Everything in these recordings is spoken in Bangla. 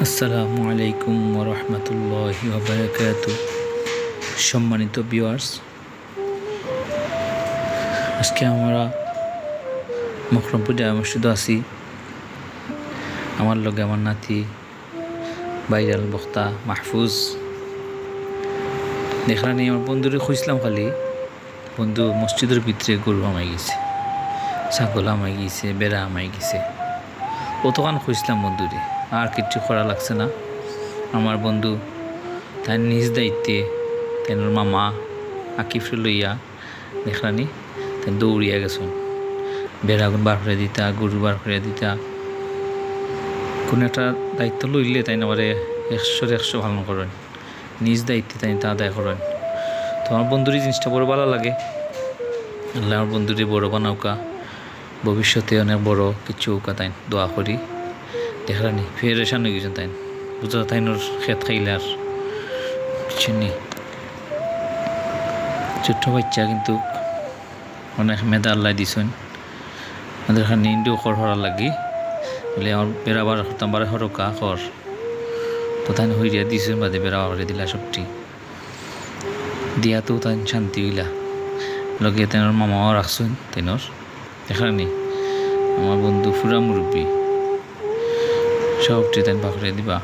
আসসালামু আলাইকুম ওয়া রাহমাতুল্লাহি ওয়া বারাকাতুহু। সম্মানিত ভিউয়ার্স, আজকে আমরা মকরমপুর জামে মসজিদে আছি। আমার লগে আমার নাতি ভাইরাল বক্তা মাহফুজ। দেখলানি আমার বন্ধুরে খুঁজলাম, খালি বন্ধু মসজিদের ভিতরে গরু আমাই গেছে, ছাগল আমাই গেছে, বেড়া আমাই গেছে। অতখান খুঁজলাম বন্ধুরে, আর কিচ্ছু করা লাগছে না। আমার বন্ধু তাই নিজ দায়িত্বে তাই মামা আকিফে লইয়া দেখলানি তাই দৌড়িয়া গেছেন। বেড়াগুন বার করে দিতা, গরু বার করে দিতা। কোনো একটা দায়িত্ব লইলে তাই আবার 100 পালন করেন, নিজ দায়িত্বে তাই তা আদায় করেন। তো আমার বন্ধুর এই জিনিসটা বড় ভালো লাগে। আল্লাহ আমার বন্ধুরে বড় বানাওকা, ভবিষ্যতে অনেক বড় কিছু হোকা তাই দোয়া করি। দেখলানি ফেরেশান হয়ে গেছেন তাই, বুঝা তাইনোর খেত খাইলে আর কিছু নেই। ছোট্ট বাচ্চা কিন্তু অনেক মেধা আল্লাহ দিছেন। আমাদের এখানে ইন্ডিও খর হরার লাগি বলে আমার বেড়াবার হতাম বারে হরকা খর, তো তাই হইয়া দিছেন বাদে বেড়া করে দিলা সবটি দিয়া, তো তাই শান্তি হইলা। লগে তেনর মামাও রাখছেন তেনর। দেখলানি আমার বন্ধু ফুরা মুরব্বী সবটি তাই বাকরে দিবা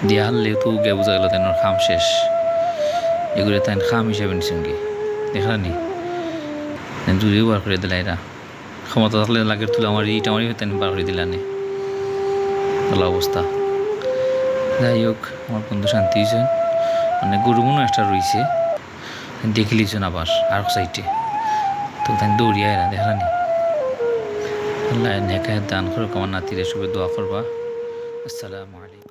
দিয়া হারলেও তো গে বোঝা গেল তেনর খাম শেষ। এগুলো তাই খাম হিসাবে নিছেন কি দেখলানি দূরেও বার করে দিলা। এরা ক্ষমতা থাকলে লাগের তুলে আমার ইট আমারই তাই বার করে দিলানে ভালো অবস্থা। যাই হোক, আমার বন্ধু শান্তি হয়েছেন। মানে গরু মনে একটা রয়েছে দেখে লিছেন আবার আর সাইডে, তো তাই দৌড়িয়া এরা দেখলানি। আল্লাহ নেকায় দান করুক, আমার নাতিরে সবাই দোয়া করবা। আসসালামু আলাইকুম।